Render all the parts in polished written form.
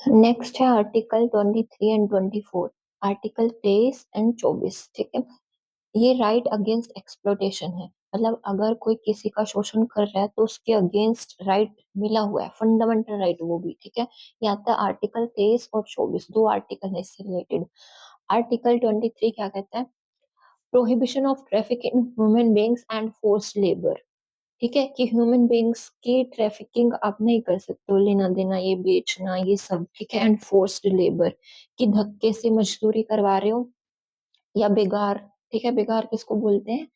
Next है article 23 and 24। Article 23 and 24, ठीक है। ये राइट अगेंस्ट एक्सप्लोटेशन है। मतलब अगर कोई किसी का शोषण कर रहा है तो उसके अगेंस्ट राइट मिला हुआ है, फंडामेंटल राइट वो भी, ठीक है। ये आता है आर्टिकल 23 और 24, दो आर्टिकल है इससे रिलेटेड। आर्टिकल 23 क्या कहता है? Prohibition of traffic in human beings and forced labour. ठीक है, कि ह्यूमन बींग्स की ट्रैफिकिंग आप नहीं कर सकते हो, लेना देना, ये बेचना, ये सब, ठीक है। एंड फोर्स्ड लेबर, कि धक्के से मजदूरी करवा रहे हो, या बेगार। ठीक है, बेगार किसको बोलते हैं?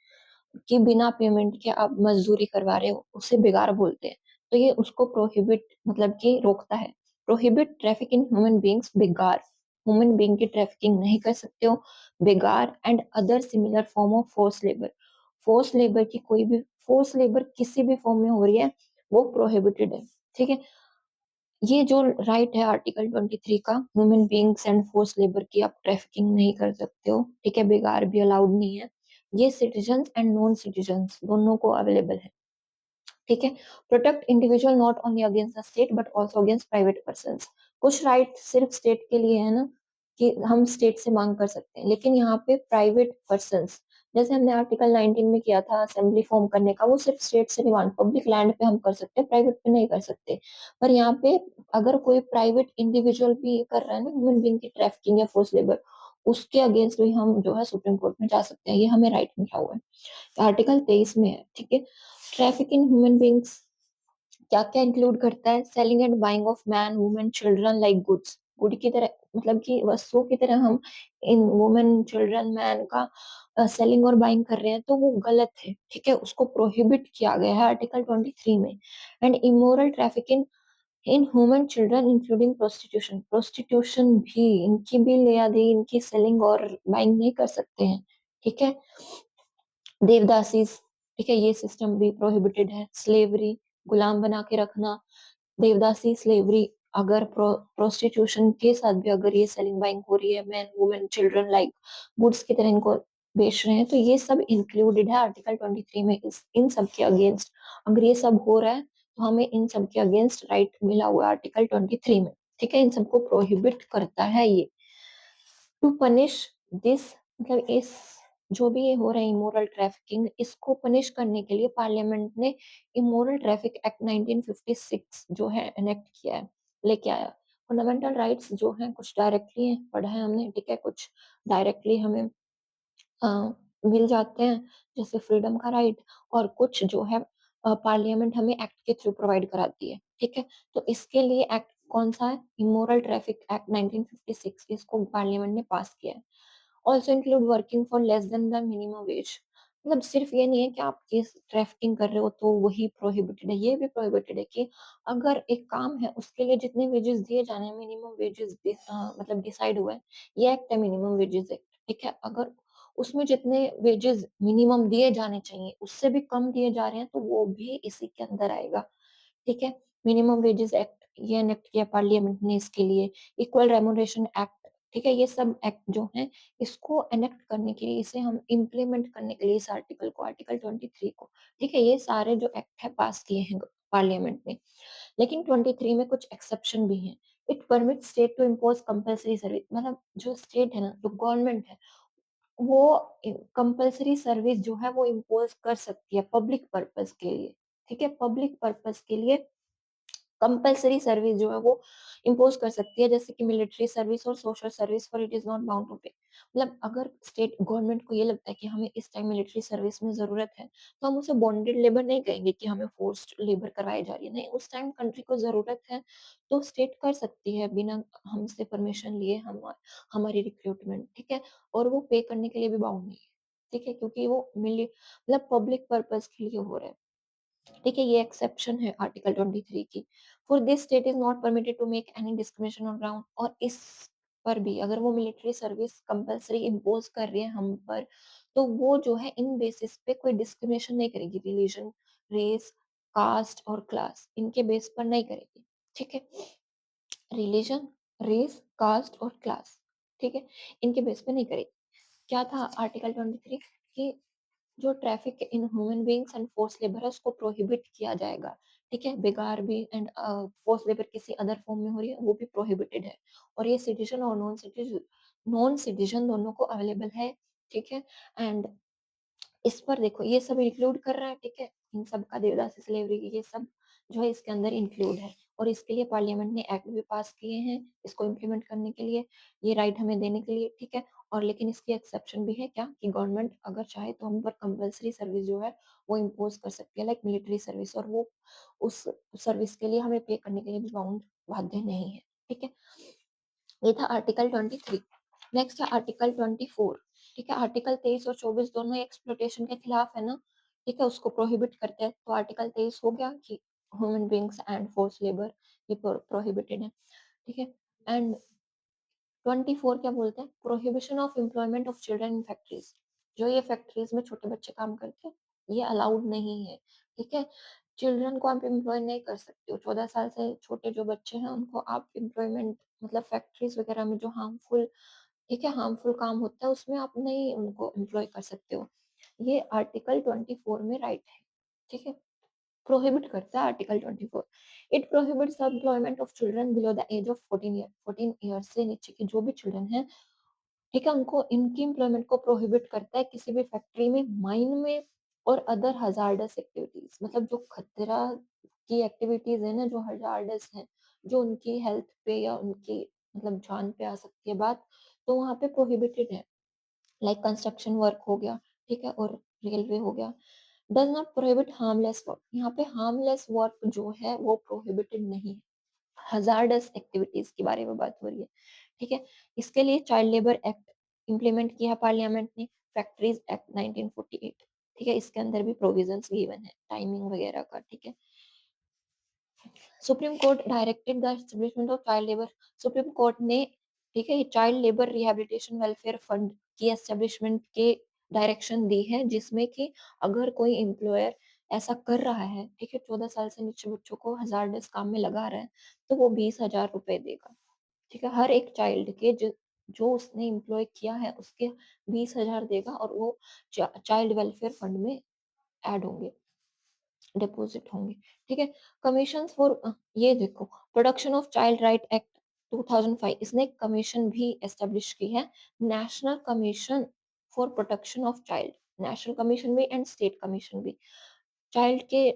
कि बिना पेमेंट के आप मजदूरी करवा रहे हो, उसे बेगार बोलते हैं। तो ये उसको प्रोहिबिट, मतलब कि रोकता है। Prohibit traffic in human beings, begar, human being की ट्रैफिकिंग नहीं कर सकते हो। Begar and other similar form of force labour, force labour की कोई भी, फोर्स लेबर किसी भी फॉर्म में हो रही है वो प्रोहिबिटेड है, ठीक है। ये जो राइट है आर्टिकल 23 का, human beings and force labour की आप ट्रैफिकिंग नहीं कर सकते हो, ठीक है, बेगार भी अलाउड नहीं है। ये सिटीजन्स एंड नॉन सिटीजन्स दोनों को अवेलेबल है, ठीक है। Protect individual not only against the state but also against private person. कुछ राइट सिर्फ स्टेट के लिए है ना, कि हम स्टेट से मांग कर सकते हैं, लेकिन यहाँ पे प्राइवेट पर्सन, जैसे हमने आर्टिकल 19 में किया था असेंबली फॉर्म करने का, वो सिर्फ स्टेट से नहीं, मांग पब्लिक लैंड पे हम कर सकते हैं, प्राइवेट पे नहीं कर सकते। पर यहाँ पे अगर कोई प्राइवेट इंडिविजुअल भी कर रहा है ना ह्यूमन बीइंग की ट्रैफिकिंग या फोर्स लेबर, उसके अगेंस्ट भी हम जो है सुप्रीम कोर्ट में जा सकते हैं, ये हमें राइट मिला हुआ है, आर्टिकल 23 में है, ठीक है। ट्रैफिक इन ह्यूमन बींग्स क्या क्या इंक्लूड करता है? Selling and buying of man women children like goods, good की तरह, मतलब कि वस्तुओं की तरह हम इन वुमेन चिल्ड्रन मैन का सेलिंग और बाइंग कर रहे हैं, तो वो गलत है, ठीक है, उसको प्रोहिबिट किया गया है आर्टिकल 23 में। And immoral traffic in in human children including prostitution, prostitution भी, इनकी भी लिया दी, इनकी सेलिंग और बाइंग नहीं कर सकते हैं, ठीक है। देवदासीज, ठीक है, ये सिस्टम भी प्रोहिबिटेड है। स्लेवरी, गुलाम बना के रखना, देवदासी स्लेवरी, अगर प्रोस्टिट्यूशन के साथ भी अगर ये सेलिंग बाइंग हो रही है, man women children like goods की तरह इनको बेच रहे हैं, तो ये सब इंक्लूडेड है आर्टिकल 23 में। इन सब के अगेंस्ट अगर ये सब हो रहा है तो हमें इन सब के अगेंस्ट राइट मिला हुआ है आर्टिकल 23 में, ठीक है। इन सबको प्रोहिबिट करता है ये। टू पनिश दिस, मतलब इस, जो भी ये हो रहा है इमोरल ट्रैफिकिंग, इसको पनिश करने के लिए पार्लियामेंट ने इमोरल ट्रैफिक एक्ट 1956 जो है एनेक्ट किया है, लेके आया। फंडामेंटल राइट्स जो हैं कुछ डायरेक्टली हैं, पढ़ा है हमने, ठीक है, कुछ डायरेक्टली हमें अ, मिल जाते हैं, जैसे फ्रीडम का राइट, और कुछ जो है पार्लियामेंट हमें एक्ट के थ्रू प्रोवाइड कराती है, ठीक है। तो इसके लिए एक्ट कौन सा है? इमोरल ट्रैफिक एक्ट 1956, इसको पार्लियामेंट ने पास किया है। Also include working for less than the minimum wage, मतलब सिर्फ ये नहीं है कि आप किस ट्रैफिकिंग कर रहे हो तो वही प्रोहिबिटेड है, ये भी प्रोहिबिटेड है कि अगर एक काम है उसके लिए जितने वेजेस दिए जाने हैं, मिनिमम वेजेस मतलब डिसाइड हुआ है, ये एक्ट है मिनिमम वेजेस एक्ट, ठीक है। अगर उसमें जितने वेजेस मिनिमम दिए जाने चाहिए उससे भी कम दिए जा रहे हैं तो वो भी इसी के अंदर आएगा, ठीक है। मिनिमम वेजेस एक्ट ये एनेक्ट किया पार्लियामेंट ने इसके लिए। इक्वल रेमुनरेशन एक्ट, ठीक है, ये सब एक्ट जो है इसको एनेक्ट करने के लिए, इसे हम इम्प्लीमेंट करने के लिए इस आर्टिकल को, आर्टिकल 23 को, ठीक है, ये सारे जो एक्ट है पास किए हैं पार्लियामेंट ने। लेकिन 23 में कुछ एक्सेप्शन भी हैं। It permit state to impose compulsory service, मतलब जो स्टेट है ना, जो गवर्नमेंट है, वो कंपल्सरी सर्विस जो है वो इम्पोज कर सकती है पब्लिक पर्पस के लिए, ठीक है, पब्लिक पर्पस के लिए कंपल्सरी सर्विस जो है वो इम्पोज कर सकती है, जैसे कि मिलिट्री सर्विस और social service, for it is not bound to pay. मतलब अगर स्टेट गवर्नमेंट को ये लगता है कि हमें इस टाइम मिलिट्री सर्विस में जरूरत है, तो हम उसे बॉन्डेड लेबर नहीं कहेंगे कि हमें फोर्स्ड लेबर करवाई जा रही है, नहीं, उस टाइम कंट्री को जरूरत है तो स्टेट कर सकती है बिना हमसे परमिशन लिए हमारी रिक्रूटमेंट, ठीक है। और वो पे करने के लिए भी बाउंड नहीं है, ठीक है, क्योंकि वो मिली मतलब पब्लिक पर्पज के लिए हो रहा है, ठीक है। ये एक्सेप्शन है आर्टिकल 23 की। For this state is not permitted to make any discrimination on ground, और इस पर भी अगर वो मिलिट्री सर्विस कंपलसरी इम्पोज कर रही है हम पर, तो वो जो है इन बेसिस पे कोई डिस्क्रिमिनेशन नहीं करेगी, रिलीजन, रेस, कास्ट और क्लास, इनके बेस पर नहीं करेगी, ठीक है। रिलीजन, रेस, कास्ट और क्लास, ठीक है, इनके बेस पे नहीं करेगी। क्या था आर्टिकल 23 कि जो traffic in human beings and force labour है उसको प्रोहिबिट किया जाएगा, ठीक है? बेगार भी एंड फोर्स्ड लेबर किसी अदर फॉर्म में हो रही है, वो भी प्रोहिबिटेड है। और ये सिटिज़न और नॉन सिटिज़न दोनों को अवेलेबल है, ठीक है? एंड इस पर देखो ये सब इंक्लूड कर रहा है, ठीक है? इन सब का देवदासी स्लेवरी ये सब जो है इसके अंदर इंक्लूड है और इसके लिए पार्लियामेंट ने एक्ट भी पास किए हैं इसको इम्प्लीमेंट करने के लिए, ये राइट हमें देने के लिए, ठीक है? और लेकिन इसकी एक्सेप्शन भी है क्या कि गवर्नमेंट अगर चाहे तो हम पर कंपल्सरी सर्विस जो है वो इम्पोज कर सकती है लाइक मिलिट्री सर्विस और वो उस सर्विस के लिए हमें पे करने के लिए भी बाध्य नहीं है, ठीक है? ये था आर्टिकल 23। नेक्स्ट है आर्टिकल 24, ठीक है? आर्टिकल 23 और 24 दोनों एक्सप्लॉयटेशन के खिलाफ है ना, ठीक है? उसको प्रोहिबिट करते हैं। तो आर्टिकल 23 हो गया कि human beings and force labour ये प्रोहिबिटेड है, ठीक है? एंड 24 क्या बोलते हैं? Prohibition of employment of children in factories. जो ये फैक्ट्रीज में छोटे बच्चे काम करते हैं, ये अलाउड नहीं है, ठीक है? चिल्ड्रन को आप एम्प्लॉय नहीं कर सकते हो। 14 साल से छोटे जो बच्चे हैं उनको आप एम्प्लॉयमेंट मतलब फैक्ट्रीज वगैरह में जो हार्मफुल, ठीक है, हार्मफुल काम होता है उसमें आप नहीं उनको एम्प्लॉय कर सकते हो। ये आर्टिकल 24 में राइट है, ठीक है? प्रोहिबिट करता है article 24। It prohibits the employment of children below the age of 14 years से नीचे के जो भी चिल्ड्रन हैं, ठीक है, उनको इनकी एम्प्लॉयमेंट को प्रोहिबिट करता है किसी भी फैक्ट्री में, माइन में और अदर हजार्डस एक्टिविटीज, मतलब जो खतरा की एक्टिविटीज है ना, जो हजार्डस है, जो उनकी हेल्थ पे या उनकी मतलब जान पे आ सकती है बात, तो वहाँ पे प्रोहिबिटेड है। लाइक कंस्ट्रक्शन वर्क हो गया, ठीक है, और रेलवे हो गया। Does not prohibit harmless work, यहाँ पे हार्मलेस वर्क जो है वो प्रोहिबिटेड नहीं है, हजार्डस एक्टिविटीज के बारे में बात हो रही है, ठीक है? इसके लिए चाइल्ड लेबर एक्ट इम्प्लीमेंट किया पार्लियामेंट ने, फैक्ट्रीज एक्ट 1948, ठीक है? इसके अंदर भी प्रोविजंस गिवन है टाइमिंग वगैरह का, ठीक है? Supreme court directed the establishment of child labour, supreme court ने, ठीक है, child labour rehabilitation welfare fund की एस्टेब्लिशमेंट के डायरेक्शन दी है, जिसमें कि अगर कोई एम्प्लॉयर ऐसा कर रहा है, ठीक है, 14 साल से नीचे बच्चों को हजारडस काम में लगा रहा है, तो वो 20,000 रुपए देगा, ठीक है? हर एक चाइल्ड के जो जो उसने एम्प्लॉय किया है उसके 20,000 देगा और वो चाइल्ड वेलफेयर फंड में ऐड होंगे, डिपॉजिट होंगे, ठीक है? कमीशन फॉर ये देखो, production of child right act 2005, इसने एक कमीशन भी एस्टेब्लिश की है, national commission for protection of child, national commission भी एंड स्टेट कमीशन भी, चाइल्ड के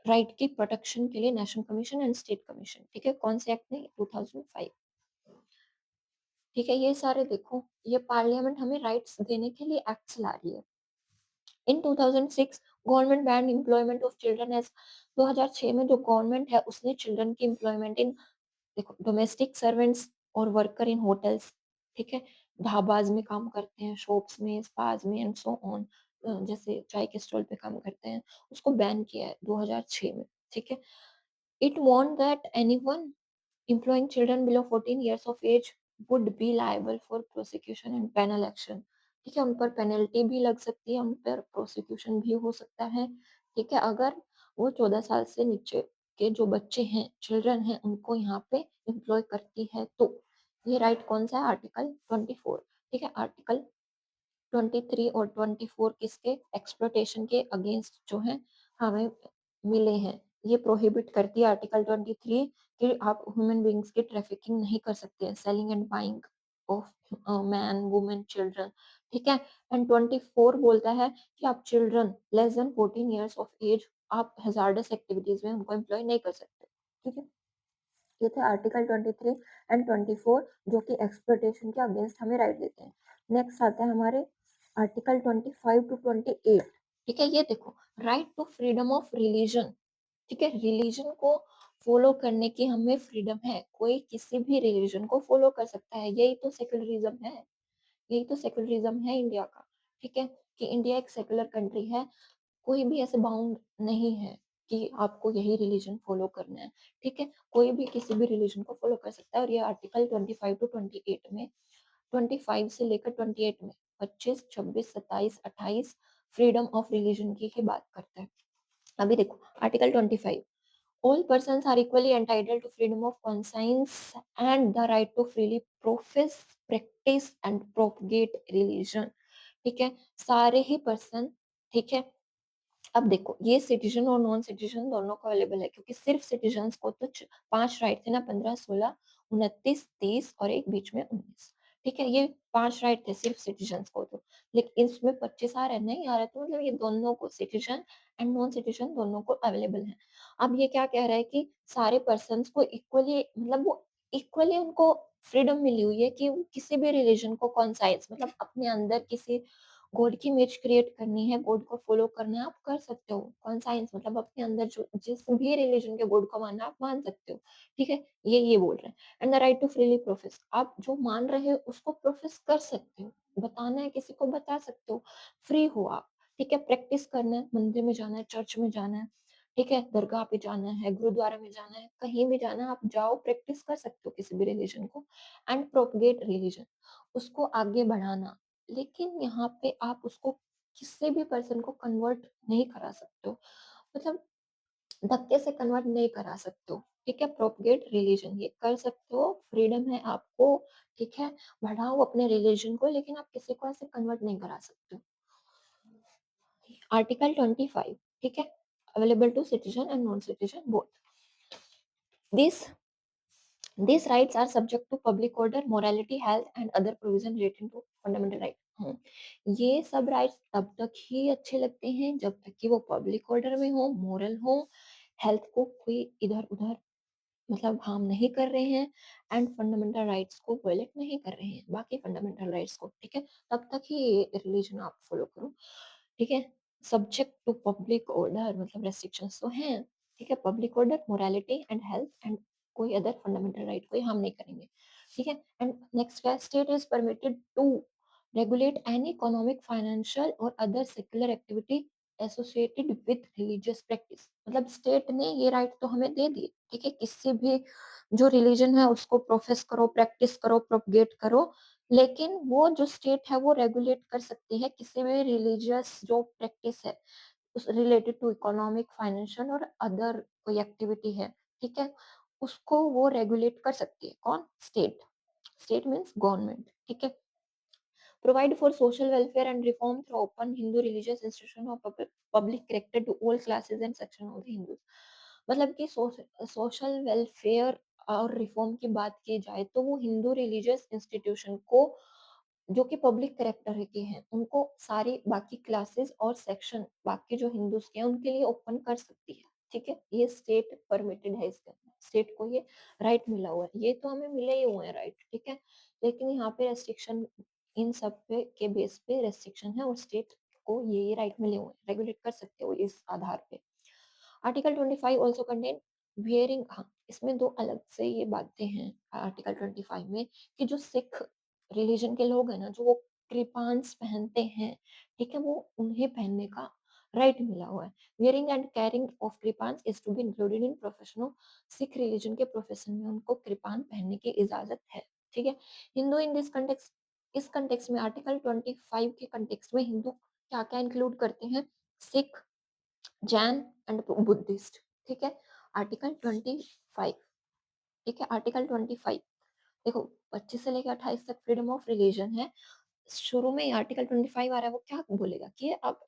राइट की प्रोटेक्शन के लिए national commission and state commission, ठीक है? कौन से एक्ट ने? 2005, ठीक है? ये सारे देखो, ये पार्लियामेंट हमें राइट्स देने के लिए एक्ट्स ला रही है। In 2006 government ban employment of children age, 2006 में जो गवर्नमेंट है उसने चिल्ड्रन की एम्प्लॉयमेंट इन, देखो, डोमेस्टिक सर्वेंट्स और वर्कर इन होटल्स, ठीक है, ढाबाज में काम करते हैं, शॉप्स में, स्पाज में एंड सो ऑन, जैसे चाय के स्टॉल पे काम करते हैं, उसको बैन किया है 2006 में, ठीक है? It want that anyone employing children below 14 years of age would be liable for prosecution and penal action, ठीक है? उन पर पेनल्टी भी लग सकती है, उन पर प्रोसिक्यूशन भी हो सकता है, ठीक है? अगर वो 14 साल से नीचे के जो बच्चे हैं, चिल्ड्रन हैं, उनको यहाँ पे एम्प्लॉय करती है तो। ये राइट कौन सा है? आर्टिकल 24, ठीक है? आर्टिकल 23 और 24 किसके? एक्सप्लॉयटेशन के अगेंस्ट जो है हमें मिले हैं। ये प्रोहिबिट करती है आर्टिकल 23 कि आप ह्यूमन बीइंग्स की ट्रैफिकिंग नहीं कर सकते हैं, selling and buying of man, women, children, ठीक है? एंड 24 बोलता है कि आप children less than 14 years of age आप हैजार्डस एक्टिविटीज में उनको एम्प्लॉय नहीं कर सकते, ठीक है? ये थे आर्टिकल 23 एंड 24 जो कि एक्सप्लॉयटेशन के अगेंस्ट हमें राइट देते हैं। नेक्स्ट आता है हमारे आर्टिकल 25 टू 28, ठीक है? ये देखो, right to freedom of religion, ठीक है? रिलीजन को फॉलो करने की हमें फ्रीडम है, कोई किसी भी रिलीजन को फॉलो कर सकता है, यही तो सेक्युलरिज्म है, यही तो सेक्युलरिज्म है इंडिया का, ठीक है? कि इंडिया एक सेक्युलर कंट्री है, कोई भी ऐसे बाउंड नहीं है कि आपको यही रिलीजन फॉलो करना है, ठीक है? कोई भी किसी भी रिलीजन को फॉलो कर सकता है और ये आर्टिकल 25 टू 28 में, 25 से लेकर 28 में 25, 26, 27, 28 फ्रीडम ऑफ रिलीजन की ही बात करता है। अभी देखो article 25, all persons are equally entitled to freedom of conscience and the right to freely profess, practice and propagate religion, ठीक है? सारे ही पर्सन, ठीक है, अब देखो, ये सिटीजन और नॉन सिटीजन दोनों को अवेलेबल है, क्योंकि सिर्फ सिटीजन्स को तो 5 राइट थे ना, 15, 16, 29, 30 और एक बीच में 19। ठीक है, ये 5 राइट थे सिर्फ सिटीजन्स को तो, लेकिन इसमें 25 आ रहे, नहीं आ रहे, तो मतलब ये दोनों को, सिटीजन एंड नॉन सिटीजन दोनों को अवेलेबल है। अब ये क्या कह रहा है कि सारे पर्सन्स को इक्वली, मतलब वो इक्वली उनको फ्रीडम मिली हुई है कि वो किसी भी रिलीजन को कॉन्साइज, मतलब अपने अंदर किसी गॉड की इमेज क्रिएट करनी है, गॉड को फॉलो करना है, आप कर सकते हो। कॉन्साइंस मतलब अपने अंदर जो जिस भी रिलीजन के गॉड को मानना है, आप मान सकते हो। ठीक है? ये बोल रहे हैं। And the right to freely profess, आप जो मान रहे हो उसको प्रोफेस कर सकते हो। बताना है किसी को बता सकते हो। फ्री हो आप। ठीक है? प्रैक्टिस करना है, मंदिर में जाना है, चर्च में जाना है। ठीक है? दरगाह पे जाना है, गुरुद्वारा में जाना है, कहीं भी जाना है, आप जाओ, प्रैक्टिस कर सकते हो किसी भी रिलीजन को। एंड प्रोपगेट रिलीजन, उसको आगे बढ़ाना। लेकिन यहाँ पे आप उसको किसी भी पर्सन को कन्वर्ट नहीं करा सकते हो, मतलब धक्के से कन्वर्ट नहीं करा सकते हो। ठीक है? प्रोपगेट रिलीजन ये कर सकते हो, फ्रीडम है आपको। ठीक है? बढ़ाओ अपने रिलीजन को, लेकिन आप किसी को ऐसे कन्वर्ट नहीं करा सकते हो। आर्टिकल 25, ठीक है, available to citizen and non citizen both. This These rights are subject to public order, morality, health and other provision relating to fundamental right. ये सब राइट्स तब तक ही अच्छे लगते हैं जब तक कि वो पब्लिक ऑर्डर में हो, मोरल हो, हेल्थ को कोई इधर उधर मतलब हार्म नहीं कर रहे हैं, एंड फंडामेंटल राइट्स को वायलेट नहीं कर रहे हैं, बाकी फंडामेंटल राइट्स को। ठीक है? तब तक ही ये रिलीजन आप फॉलो करो। ठीक है? सब्जेक्ट टू पब्लिक ऑर्डर मतलब रेस्ट्रिक्शंस तो हैं। ठीक है? Public order, morality and health and कोई अदर फंडामेंटल राइट कोई हार्म नहीं करेंगे। ठीक है? एंड नेक्स्ट क्या है, state is permitted to regulate any economic, financial और other secular activity associated with religious practice. मतलब स्टेट ने ये राइट तो हमें दे दिए। ठीक है? किसी भी जो रिलीजन है उसको प्रोफेस करो, प्रैक्टिस करो, प्रोपगेट करो, लेकिन वो जो स्टेट है वो रेगुलेट कर सकती है किसी भी रिलीजियस जो प्रैक्टिस है उस रिलेटेड टू इकोनॉमिक, फाइनेंशियल और अदर कोई एक्टिविटी है। ठीक है? उसको वो रेगुलेट कर सकती है। कौन? स्टेट। State means government. ठीक है? provide for social welfare and reform through open Hindu religious institution of public character to all classes and section of the Hindus। मतलब कि सोशल वेलफेयर और रिफॉर्म की बात की जाए तो वो हिंदू रिलीजियस इंस्टीट्यूशन को जो कि पब्लिक करेक्टर के हैं उनको सारी बाकी क्लासेस और सेक्शन बाकी जो हिंदूज के हैं उनके लिए ओपन कर सकती है। ठीक है? ये स्टेट परमिटेड है, इसके अंदर स्टेट को ये राइट मिला हुआ है। ये तो हमें मिले ही हुए हैं राइट। ठीक है? लेकिन यहाँ पे रेस्ट्रिक्शन इन सब पे के बेस पे रेस्ट्रिक्शन है और स्टेट को ये राइट मिले हुए हैं, रेगुलेट कर सकते हो इस आधार पे। आर्टिकल 25 ऑल्सो कंटेन वियरिंग, हाँ इसमें दो अलग से ये बातें हैं आर्टिकल 25 में कि जो सिख रिलीजन के लोग हैं ना जो वो कृपांस पहनते हैं, ठीक है, वो उन्हें पहनने का राइट मिला हुआ है। Wearing and carrying of kirpans is to be included in professional, Sikh religion के प्रोफेशन में उनको कृपान पहनने की इजाजत है। ठीक है? हिंदू इन दिस कंटेक्स्ट, इस कंटेक्स्ट में आर्टिकल 25 के कंटेक्स्ट में हिंदू क्या क्या इंक्लूड करते हैं? Sikh, Jain and Buddhist. ठीक है? आर्टिकल 25। ठीक है? आर्टिकल 25 देखो 25 से लेकर 28 तक फ्रीडम ऑफ रिलीजन है। शुरू में ही आर्टिकल 25 आ रहा है, वो क्या बोलेगा कि आप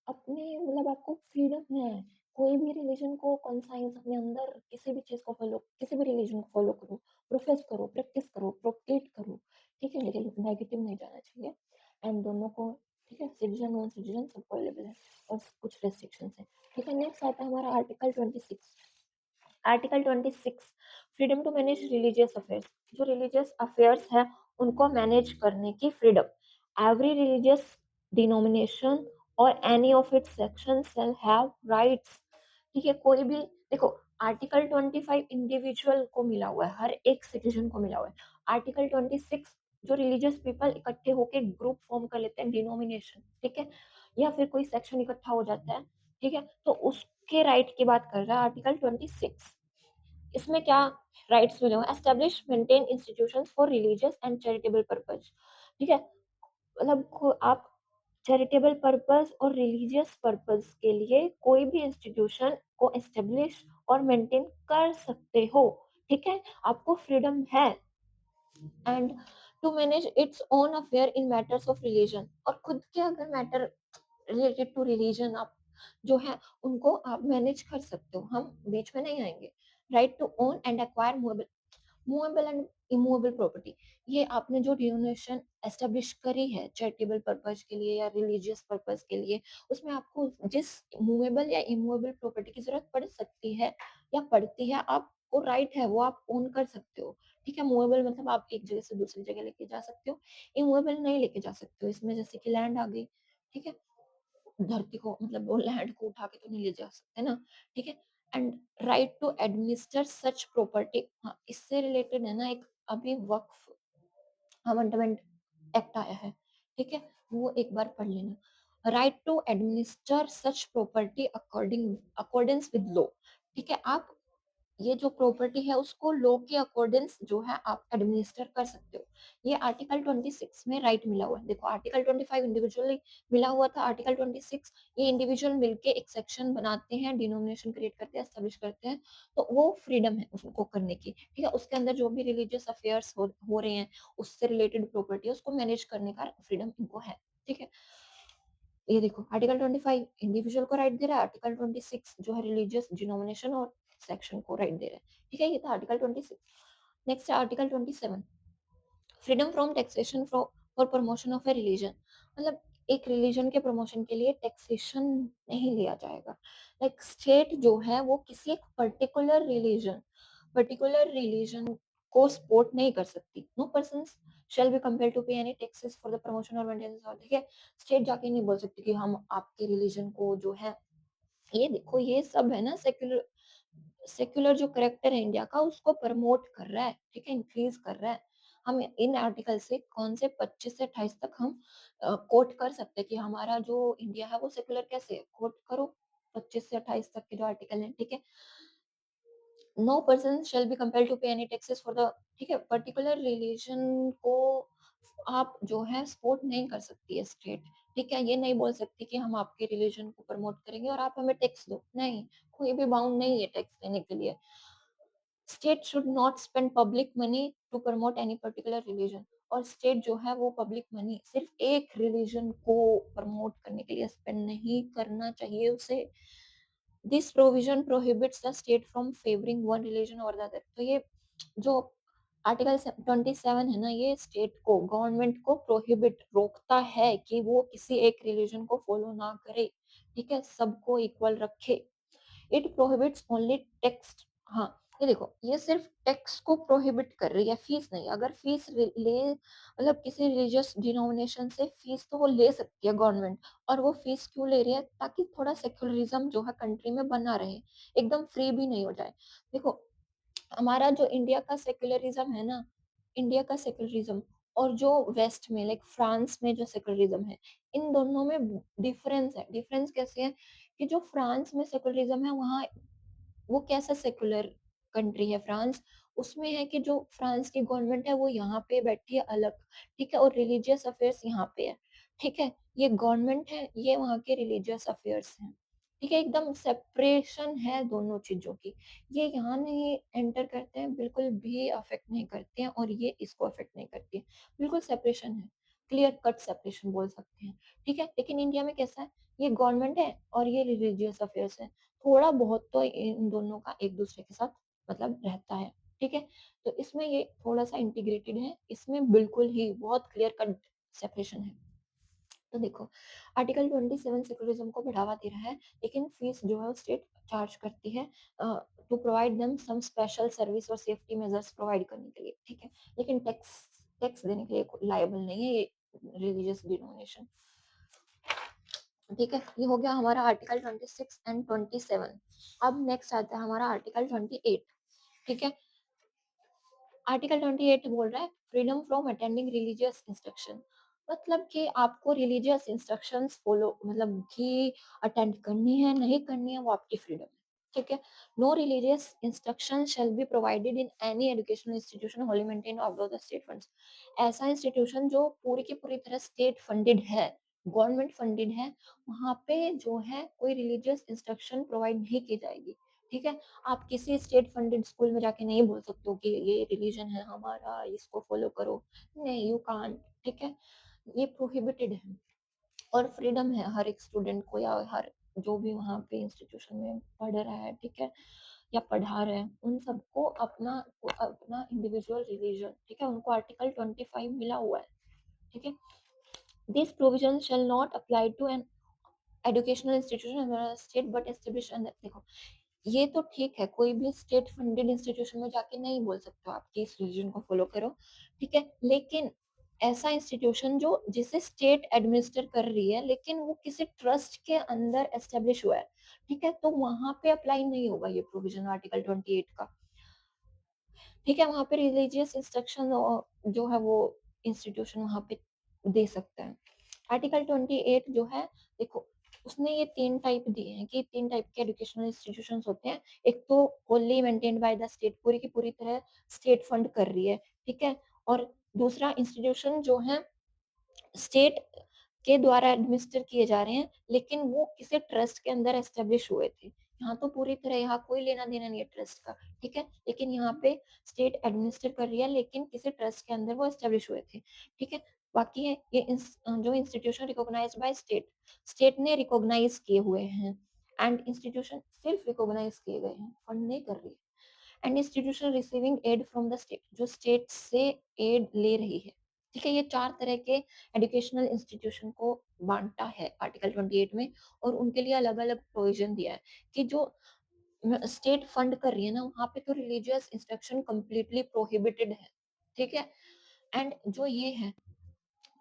अपने मतलब आपको फ्रीडम है, कोई भी रिलीजन को कॉन्साइंस अपने अंदर किसी भी चीज को फॉलो, किसी भी रिलीजन को फॉलो करो, प्रोफेस करो, प्रैक्टिस करो, प्रोपगेट करो। ठीक है? लेकिन नेगेटिव नहीं जाना चाहिए। एंड दोनों को, ठीक है, सिटीजन नॉन सिटीजन सबको अवेलेबल है और कुछ रेस्ट्रिक्शंस है। ठीक है? नेक्स्ट आता है हमारा article 26। Article 26 freedom to manage religious affairs, जो रिलीजियस अफेयर्स है उनको मैनेज करने की फ्रीडम। एवरी रिलीजियस डिनोमिनेशन और any of its section shall have rights. ठीक है? कोई भी देखो, आर्टिकल 25 इंडिविजुअल को मिला हुआ है, हर एक सिटीजन को मिला हुआ है। आर्टिकल 26 जो रिलीजियस पीपल इकट्ठे होकर ग्रुप फॉर्म कर लेते हैं, डिनोमिनेशन, ठीक है, या फिर कोई सेक्शन इकट्ठा हो जाता है, ठीक है, तो उसके राइट की बात कर रहा है आर्टिकल 26। इसमें क्या राइट्स मिले हुए? Establish maintain institutions for religious and charitable purpose. ठीक है? मतलब आप चैरिटेबल पर्पस और रिलीजियस पर्पस के लिए कोई भी इंस्टीट्यूशन को एस्टेब्लिश और मेंटेन कर सकते हो। ठीक है? आपको फ्रीडम है। And to manage its own affair in matters of religion, और खुद के अगर मैटर रिलेटेड टू रिलीजन आप जो है उनको आप मैनेज कर सकते हो, हम बीच में नहीं आएँगे। Right to own and acquire movable and immovable property, ये आपने जो डिनोमिनेशन एस्टेब्लिश करी है चैरिटेबल पर्पस के लिए या रिलीजियस पर्पस के लिए, उसमें आपको जिस मूवेबल या इमूवेबल प्रॉपर्टी की जरूरत पड़ सकती है या पड़ती है, आपको राइट है वो आप ओन कर सकते हो। ठीक है, मूवेबल मतलब आप एक जगह से दूसरी जगह लेके जा सकते हो, इमूवेबल नहीं लेके जा सकते हो। इसमें जैसे कि लैंड आ गई, ठीक है, धरती को मतलब वो लैंड को उठा के तो नहीं ले जा सकते ना, ठीक है। And right to administer such property, हाँ, इससे रिलेटेड है ना एक अभी वक्फ अमेंडमेंट एक्ट आया है, ठीक है, वो एक बार पढ़ लेना। Right to administer such property accordings with law, ठीक है, आप ये जो प्रॉपर्टी है उसको लॉ के अकॉर्डिंग्स जो है आप एडमिनिस्टर कर सकते हो। ये आर्टिकल 26 में राइट मिला हुआ है। देखो आर्टिकल 25 इंडिविजुअली मिला हुआ था, आर्टिकल 26 ये इंडिविजुअल मिलके एक सेक्शन बनाते हैं, डिनोमिनेशन क्रिएट करते हैं, एस्टेब्लिश करते हैं, तो वो फ्रीडम है उसको करने की, ठीक है। उसके अंदर जो भी रिलीजियस अफेयर्स हो रहे हैं, उससे रिलेटेड प्रॉपर्टी है, उसको मैनेज करने का फ्रीडम इनको है, ठीक है। ये देखो आर्टिकल 25 इंडिविजुअल को राइट दे रहा है, आर्टिकल 26 जो है रिलीजियस डिनोमिनेशन और सेक्शन को राइट दे रहा है, ठीक है। ये था आर्टिकल 26। नेक्स्ट है article 27, freedom from taxation for promotion of A religion, मतलब एक रिलीजन के प्रमोशन के लिए टैक्सेशन नहीं लिया जाएगा। लाइक स्टेट जो है वो किसी एक पर्टिकुलर रिलीजन को सपोर्ट नहीं कर सकती। No person shall be compel to pay any taxes for the promotion और मेंटेनेंस ऑफ, ठीक है। स्टेट जाके नहीं बोल सकती कि हम आपके रिलीजन को जो है, ये देखो ये सब है ना सेक्युलर सेक्युलर जो करेक्टर है इंडिया का उसको प्रमोट कर रहा है, ठीक है, इंक्रीज कर रहा है। हम इन आर्टिकल से कौन से 25 से 28 तक हम कोट कर सकते हैं कि हमारा जो इंडिया है वो सेक्युलर कैसे है, कोट करो 25 से 28 तक के जो आर्टिकल है, ठीक है। No person shall be compelled to pay any taxes for the, ठीक है, पर्टिकुलर रिलीजन को आप जो है सपोर्ट नहीं कर सकती है स्टेट, ठीक है। ये नहीं बोल सकती कि हम आपके रिलीजन को प्रमोट करेंगे और आप हमें टैक्स दो, नहीं, कोई भी बाउंड नहीं है टैक्स देने के लिए। State should not spend public money to promote any particular religion, और स्टेट जो है वो पब्लिक मनी सिर्फ एक रिलीजन को प्रमोट करने के लिए स्पेंड नहीं करना चाहिए उसे। This provision prohibits the state from favouring one religion और द अदर, तो ये जो आर्टिकल 27 है ना, ये स्टेट को, गवर्नमेंट को प्रोहिबिट रोकता है कि वो किसी एक रिलीजन को फॉलो ना करे, ठीक है, सबको इक्वल रखे। इट प्रोहिबिट्स ओनली टेक्स्ट, हाँ, ये देखो ये सिर्फ टैक्स को प्रोहिबिट कर रही है, फीस नहीं। अगर फीस ले मतलब किसी रिलीजियस डिनोमिनेशन से फीस तो वो ले सकती है गवर्नमेंट, और वो फीस क्यों ले रही है, ताकि थोड़ा सेक्युलरिज्म जो है कंट्री में बना रहे, एकदम फ्री भी नहीं हो जाए। देखो हमारा जो इंडिया का सेक्युलरिज्म है ना, इंडिया का सेक्युलरिज्म और जो वेस्ट में लाइक फ्रांस में जो सेक्युलरिज्म है, इन दोनों में डिफरेंस है। डिफरेंस कैसे है कि जो फ्रांस में सेक्युलरिज्म है वहाँ, वो कैसा सेक्युलर कंट्री है फ्रांस, उसमें है कि जो फ्रांस की गवर्नमेंट है वो यहाँ पे बैठी है अलग, ठीक है, और रिलीजियस अफेयर्स यहाँ पे है, ठीक है। ये गवर्नमेंट है, ये वहाँ के रिलीजियस अफेयर्स हैं, ठीक है, एकदम सेपरेशन है दोनों चीजों की। ये यहाँ नहीं एंटर करते हैं, बिल्कुल भी अफेक्ट नहीं करते हैं, और ये इसको अफेक्ट नहीं करती है, बिल्कुल सेपरेशन है, क्लियर कट सेपरेशन बोल सकते हैं, ठीक है। लेकिन इंडिया में कैसा है, ये गवर्नमेंट है और ये रिलीजियस अफेयर्स है, थोड़ा बहुत तो इन दोनों का एक दूसरे के साथ मतलब रहता है, ठीक है। तो इसमें ये थोड़ा सा इंटीग्रेटेड है, इसमें बिल्कुल ही बहुत क्लियर कट सेपरेशन है। तो देखो आर्टिकल 27 सेकुलरिज्म को बढ़ावा दे रहा है, लेकिन फीस जो है स्टेट चार्ज करती है to provide them some special service और सेफ्टी मेजर्स प्रोवाइड करने के लिए, ठीक है। लेकिन टैक्स टैक्स देने के लिए लायबल नहीं है ये रिलीजियस डिनोमिनेशन, ठीक है। ये हो गया हमारा आर्टिकल 26 एंड 27। अब नेक्स्ट आता है हमारा आर्टिकल 28, ठीक है। आर्टिकल 28 बोल रहा है freedom from attending religious instruction, मतलब कि आपको रिलीजियस इंस्ट्रक्शंस फॉलो मतलब कि अटेंड करनी है नहीं करनी है वो आपकी फ्रीडम है, ठीक है। No religious instruction shall be provided in any educational institution wholly maintain of the state funds, ऐसा इंस्टीट्यूशन जो पूरी की पूरी तरह स्टेट फंडेड है, गवर्नमेंट फंडेड है, वहां पे जो है कोई रिलीजियस इंस्ट्रक्शन प्रोवाइड नहीं की जाएगी, ठीक है। आप किसी स्टेट फंडेड स्कूल में जाके नहीं बोल सकते हो कि ये रिलीजन है हमारा इसको फॉलो करो, नहीं, यू कांट, ठीक है, ये प्रोहिबिटेड है। और फ्रीडम है हर एक स्टूडेंट को या हर जो भी वहाँ पे इंस्टीट्यूशन में पढ़ रहा है, ठीक है, या पढ़ा रहे हैं, उन सबको अपना अपना इंडिविजुअल रिलीजन, ठीक है, उनको आर्टिकल 25 मिला हुआ है, ठीक है। This provision shall not apply to an educational institution state but establish. देखो, ये तो ठीक है, कोई भी स्टेट फंडेड इंस्टीट्यूशन में जाके नहीं बोल सकते हो आप कि इस रिलीजन को फॉलो करो, ठीक है, लेकिन ऐसा इंस्टीट्यूशन जो जिसे स्टेट एडमिनिस्टर कर रही है लेकिन वो किसी ट्रस्ट के अंदर एस्टेब्लिश हुआ है, ठीक है, तो वहां पे अप्लाई नहीं होगा ये प्रोविजन आर्टिकल 28 का, ठीक है। वहां पे रिलीजियस इंस्ट्रक्शन जो है वो इंस्टीट्यूशन वहां पे दे सकता है। आर्टिकल 28 जो है, देखो, उसने ये 3 टाइप दिए हैं कि 3 टाइप के एजुकेशनल इंस्टीट्यूशंस होते हैं। एक तो Holi maintained by the state, पूरी की पूरी तरह स्टेट फंड कर रही है, ठीक है। और दूसरा इंस्टीट्यूशन जो है स्टेट के द्वारा एडमिनिस्टर किए जा रहे हैं, लेकिन वो किसी ट्रस्ट के अंदर एस्टेब्लिश हुए थे। यहाँ तो पूरी तरह यहाँ कोई लेना देना नहीं है ट्रस्ट का, ठीक है, लेकिन यहाँ पे स्टेट एडमिनिस्टर कर रही है लेकिन किसी ट्रस्ट के अंदर वो एस्टेब्लिश हुए थे, ठीक है। बाकी है ये जो institution recognized by state, state ने रिकॉग्नाइज किए हुए हैं, एंड इंस्टीट्यूशन सिर्फ रिकॉग्नाइज किए गए हैं, फंड नहीं कर रही है। And institution receiving aid from the state, जो स्टेट से एड ले रही है, ठीक है। ये 4 तरह के एजुकेशनल इंस्टीट्यूशन को बांटा है आर्टिकल 28 में, और उनके लिए अलग-अलग प्रोविजन दिया है कि जो स्टेट फंड कर रही है ना, वहां पे तो रिलीजियस इंस्ट्रक्शन कंप्लीटली प्रोहिबिटेड है, ठीक है। एंड जो ये है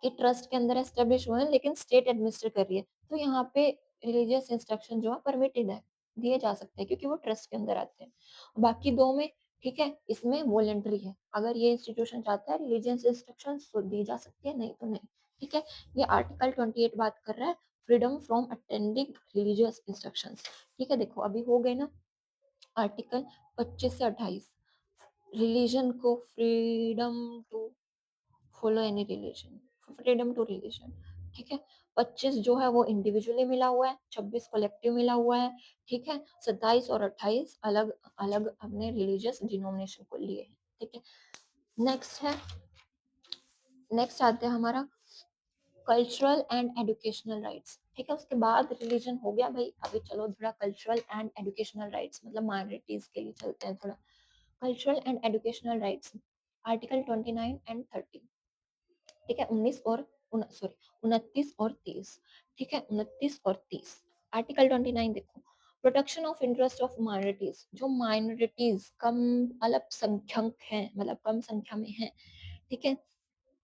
कि ट्रस्ट के अंदर एस्टेब्लिश हुए हैं लेकिन स्टेट एडमिनिस्टर कर रही है, तो यहाँ पे रिलीजियस इंस्ट्रक्शन जो है परमिटेड है, दिए जा सकते हैं क्योंकि वो ट्रस्ट के अंदर आते हैं। बाकी दो में, ठीक है, इसमें वॉलेंट्री है, अगर ये इंस्टीट्यूशन चाहता है रिलीजियस इंस्ट्रक्शन तो दी जा सकती है, नहीं तो नहीं, ठीक है। ये आर्टिकल 28 बात कर रहा है freedom from attending religious instructions, ठीक है। देखो अभी हो गए ना आर्टिकल 25 से 28, रिलीजन को freedom to follow any religion, freedom to religion, ठीक है। 25 जो है वो इंडिविजुअली मिला हुआ है, 26 कलेक्टिव मिला हुआ है, ठीक है। 27 और 28 अलग अलग अपने रिलीजियस डिनोमिनेशन को लिए हैं, ठीक है। नेक्स्ट है, नेक्स्ट आते हैं हमारा कल्चरल एंड एजुकेशनल राइट्स, ठीक है। उसके बाद रिलीजन हो गया भाई, अभी चलो थोड़ा कल्चरल एंड एजुकेशनल राइट्स मतलब माइनॉरिटीज के लिए चलते हैं थोड़ा। Cultural and educational rights, article 29 and 30, ठीक है। 19 और सॉरी 29 और 30, ठीक है, 29 और 30। आर्टिकल 29 देखो, protection of interest of minorities, जो माइनॉरिटीज कम अल्पसंख्यक हैं, मतलब कम संख्या में हैं, ठीक है,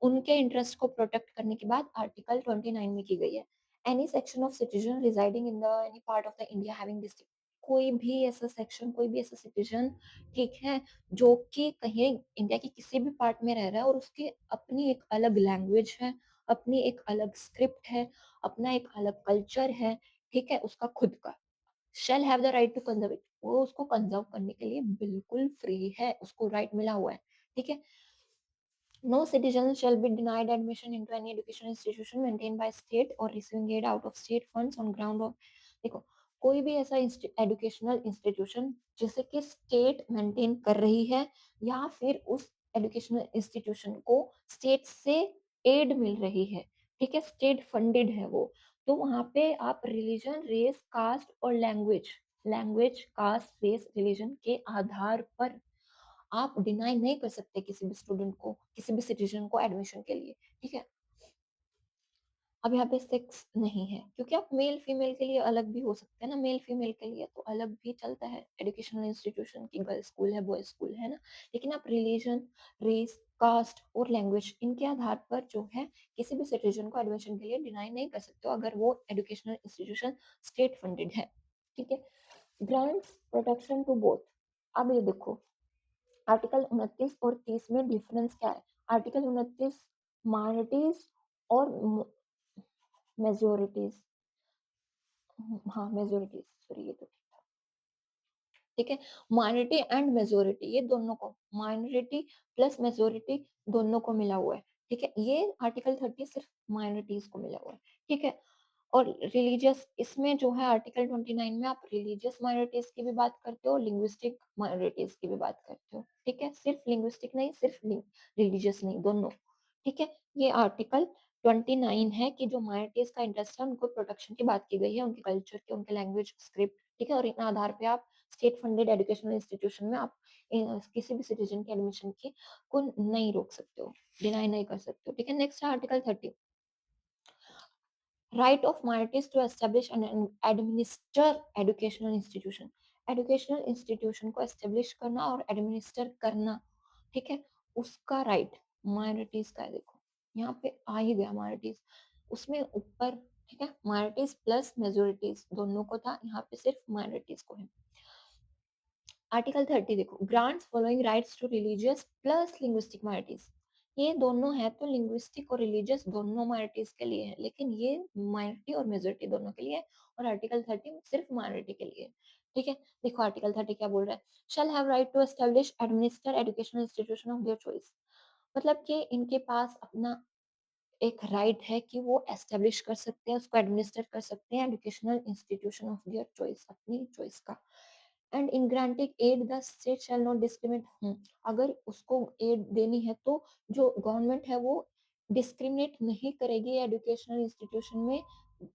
उनके इंटरेस्ट को प्रोटेक्ट करने की बात आर्टिकल 29 में की गई है। Any section of citizen residing in the any part of the India having this, कोई भी ऐसा सेक्शन, कोई भी ऐसा सिटीजन, ठीक है, जो कि कहीं इंडिया के किसी भी पार्ट में रह रहा है और उसकी अपनी एक अलग लैंग्वेज है, अपनी एक अलग स्क्रिप्ट है, अपना एक अलग कल्चर है, ठीक है, उसका खुद का, shall have the right to conserve it, वो उसको कंजर्व करने के लिए बिल्कुल फ्री है, उसको राइट मिला हुआ है, ठीक है। No citizen shall be denied admission into any educational institution maintained by state or receiving aid out of state funds on ground of, देखो, कोई भी ऐसा एजुकेशनल इंस्टीट्यूशन जिसे कि स्टेट मेंटेन कर रही है या फिर उस एजुकेशनल इंस्टीट्यूशन को स्टेट से एड मिल रही है, ठीक है, स्टेट फंडेड है वो, तो वहां पे आप रिलीजन, रेस, कास्ट और लैंग्वेज, कास्ट, रेस, रिलीजन के आधार पर आप डिनाई नहीं कर सकते किसी भी स्टूडेंट को, किसी भी सिटीजन को एडमिशन के लिए, ठीक है। अब यहाँ पे सेक्स नहीं है क्योंकि आप मेल फीमेल के लिए अलग भी हो सकते हैं ना, मेल फीमेल के लिए तो अलग भी चलता है एजुकेशनल इंस्टीट्यूशन की, गर्ल्स स्कूल है, बॉयज स्कूल है ना, लेकिन आप रिलीजन, रेस, कास्ट और लैंग्वेज इनके आधार पर जो है किसी भी सिटीजन को एडमिशन के लिए डिनाई नहीं कर सकते हो अगर वो एजुकेशनल इंस्टीट्यूशन स्टेट फंडेड है, ठीक है। ग्रांट्स प्रोटेक्शन टू बोथ, अब ये देखो आर्टिकल 29 और 30 में डिफरेंस क्या है। आर्टिकल 29 माइनॉरिटीज और मेजोरिटीज, हाँ मेजोरिटीज, सॉरी ये तो ठीक है, माइनॉरिटी एंड मेजोरिटी, ये दोनों को, माइनॉरिटी प्लस मेजोरिटी दोनों को मिला हुआ है, ठीक है। ये आर्टिकल 30 सिर्फ माइनॉरिटीज को मिला हुआ है, ठीक है। और रिलीजियस, इसमें जो है आर्टिकल 29 में आप रिलीजियस माइनॉरिटीज की भी बात करते हो, लिंग्विस्टिक माइनॉरिटीज की भी बात करते हो, ठीक है, सिर्फ लिंग्विस्टिक नहीं, सिर्फ रिलीजियस नहीं, दोनों, ठीक है। ये आर्टिकल 29 है कि जो माइनॉरिटीज़ का इंटरेस्ट है उनको प्रोटेक्शन की बात की गई है, उनके कल्चर की, उनके लैंग्वेज, स्क्रिप्ट, ठीक है? और इन आधार पे आप स्टेट फंडेड एजुकेशनल इंस्टीट्यूशन में आप किसी भी सिटीज़न के एडमिशन की को नहीं रोक सकते हो, डिनाई नहीं कर सकते हो, ठीक है? नेक्स्ट है article 30, right of minorities to establish and administer educational institution. Educational institution को एस्टेब्लिश करना और एडमिनिस्टर करना, ठीक है, उसका राइट माइनॉरिटीज का है। देखो यहाँ पे आ ही गया माइनॉरिटीज, उसमें ऊपर, ठीक है, माइनॉरिटीज प्लस मेजोरिटीज दोनों को था, यहाँ पे सिर्फ माइनॉरिटीज को है। आर्टिकल 30 देखो, grants following rights to religious plus linguistic minorities, ये दोनों है तो लिंग्विस्टिक और रिलीजियस दोनों माइनॉरिटीज के लिए है, लेकिन ये माइनॉरिटी और मेजोरिटी दोनों के लिए है, और आर्टिकल 30 सिर्फ माइनॉरिटी के लिए है, ठीक है। देखो आर्टिकल 30 क्या बोल रहा है, shall have right to establish administer educational institution of their choice, मतलब कि इनके पास अपना एक राइट है कि वो एस्टेब्लिश कर सकते हैं, उसको एडमिनिस्टर कर सकते हैं, educational institution of their choice, अपनी चॉइस का। And in granting aid the state shall not discriminate, अगर उसको एड देनी है तो जो गवर्नमेंट है वो डिस्क्रिमिनेट नहीं करेगी एजुकेशनल इंस्टीट्यूशन में,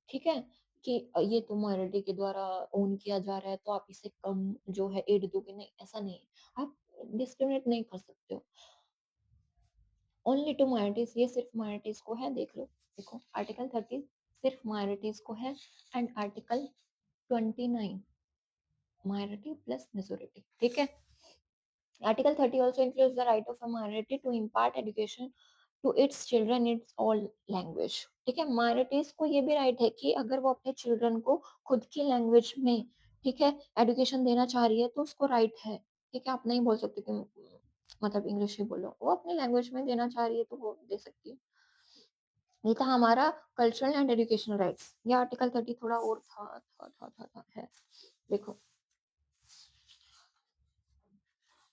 ठीक है, कि ये तो माइनॉरिटी के द्वारा ओन किया जा रहा है तो आप इसे कम जो है एड दोगे, नहीं ऐसा नहीं है, आप डिस्क्रिमिनेट नहीं कर सकते हो। ओनली टू माइनॉरिटीज, ये सिर्फ माइनॉरिटीज को है, देख लो, देखो आर्टिकल 30 सिर्फ माइनॉरिटीज को है, and article 29 minority plus majority, ठीक है। Article 30 also includes the right of a minority to impart education to its children in its all language, ठीक है। माइनॉरिटीज को ये भी राइट है कि अगर वो अपने चिल्ड्रन को खुद की लैंग्वेज में, ठीक है, एजुकेशन देना चाह रही है तो उसको राइट है, ठीक है। आप नहीं बोल सकते कि मतलब इंग्लिश ही बोलो, वो अपनी लैंग्वेज में देना चाह रही है तो वो दे सकती है। ये था हमारा कल्चरल एंड एजुकेशनल राइट्स। ये आर्टिकल 30 थोड़ा और था है। देखो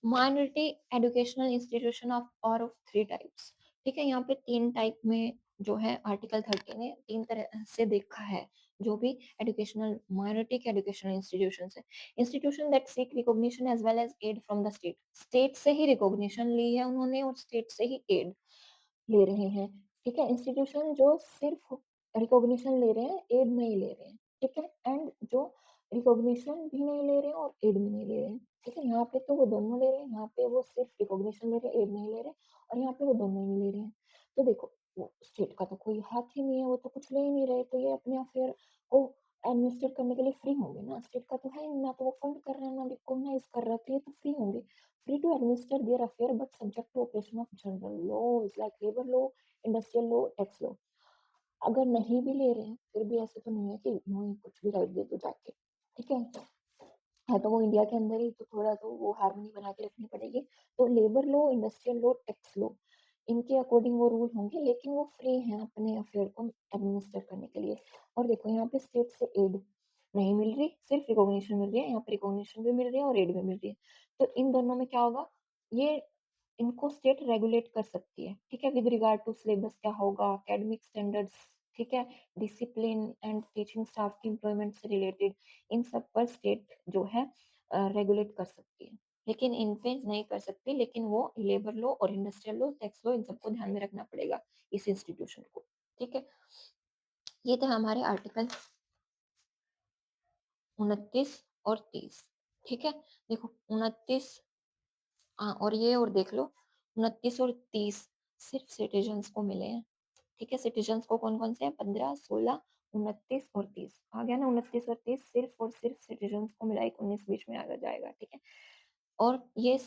माइनॉरिटी एजुकेशनल इंस्टीट्यूशन ऑफ और ऑफ थ्री टाइप्स, ठीक है। यहाँ पे तीन टाइप में जो है आर्टिकल 30 ने तीन तरह से देखा है, जो भी एजुकेशनल माइनॉरिटी के एजुकेशनल इंस्टीट्यूशन है, institution that seek recognition as well as aid from the state, state से ही रिकॉग्निशन ली है उन्होंने और स्टेट से ही एड ले रहे हैं, ठीक है। इंस्टीट्यूशन जो सिर्फ रिकॉग्निशन ले रहे हैं, एड नहीं ले रहे हैं, ठीक है। एंड जो रिकॉग्निशन भी नहीं ले रहे हैं और एड भी नहीं ले रहे हैं, ठीक है। यहाँ पे तो वो दोनों ले रहे हैं, यहाँ पे वो सिर्फ रिकॉग्निशन ले रहे हैं, एड नहीं ले रहे, और यहाँ पे वो दोनों ही ले रहे हैं। तो देखो वो स्टेट का तो कोई हाथ ही नहीं है, वो तो कुछ ले ही नहीं रहे, तो ये अपने अफेयर को एडमिनिस्टर करने के लिए फ्री होंगे ना, स्टेट का तो है ही नहीं, ना तो वो फंड कर रहे हैं ना रिकॉग्नाइज कर रहा है, तो ये तो फ्री होंगे, free to administer their affair but subject to operation of general laws like labor law, industrial law, tax law। अगर नहीं भी ले रहे हैं फिर भी ऐसे तो नहीं है कि वहीं कुछ भी राइट दे दो जाके, ठीक है। है तो वो इंडिया के अंदर ही, तो थोड़ा तो वो हार्मनी बना के रखनी पड़ेगी। तो labour law, industrial law, tax law, इनके अकॉर्डिंग वो रूल होंगे, लेकिन वो फ्री हैं अपने अफेयर को एडमिनिस्टर करने के लिए। और देखो यहाँ पे स्टेट से एड नहीं मिल रही, सिर्फ रिकॉग्निशन मिल रही है, यहाँ पे रिकॉग्निशन भी मिल रही है और एड भी मिल रही है। तो इन दोनों में क्या होगा, ये इनको स्टेट रेगुलेट कर सकती है, ठीक है। विद रिगार्ड टू सिलेबस क्या होगा, एकेडमिक स्टैंडर्ड्स, ठीक है, डिसिप्लिन एंड टीचिंग स्टाफ की एम्प्लॉयमेंट से रिलेटेड, इन सब पर स्टेट जो है रेगुलेट कर सकती है, लेकिन इन पे नहीं कर सकती, लेकिन वो लेबर लॉ और इंडस्ट्रियल लॉ, टैक्स लॉ, इन सबको ध्यान में रखना पड़ेगा इस इंस्टीट्यूशन को, ठीक है। ये थे हमारे आर्टिकल 29 और 30, ठीक है। देखो 29, हाँ, और ये और देख लो 29 और 30 सिर्फ सिटीजन्स को मिले हैं, ठीक है। सिटीजन्स को कौन कौन से हैं, 15, 16, 29 और 30 आ गया ना, 29 और 30 सिर्फ और सिर्फ सिटीजन्स को मिला, 19 बीच में आ जाएगा, ठीक है। और ये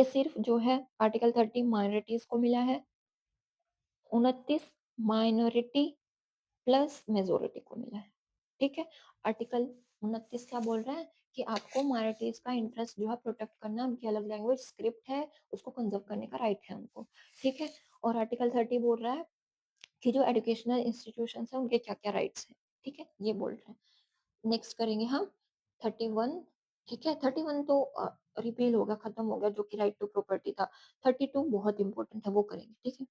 सिर्फ जो है आर्टिकल 30 माइनॉरिटीज को मिला है, 29 माइनॉरिटी प्लस मेजोरिटी को मिला है, ठीक है। आर्टिकल 29 क्या बोल रहा है कि आपको माइनॉरिटीज का इंटरेस्ट जो है प्रोटेक्ट करना, उनकी अलग लैंग्वेज स्क्रिप्ट है उसको कंजर्व करने का राइट है उनको, ठीक है। और आर्टिकल 30 बोल रहा है कि जो एजुकेशनल इंस्टीट्यूशन है उनके क्या क्या राइट्स हैं, ठीक है, ये बोल रहे हैं। नेक्स्ट करेंगे हम 31, ठीक है। 31 तो रिपील हो गया, खत्म हो गया, जो कि राइट टू प्रॉपर्टी था। 32 बहुत इंपॉर्टेंट है, वो करेंगे, ठीक है।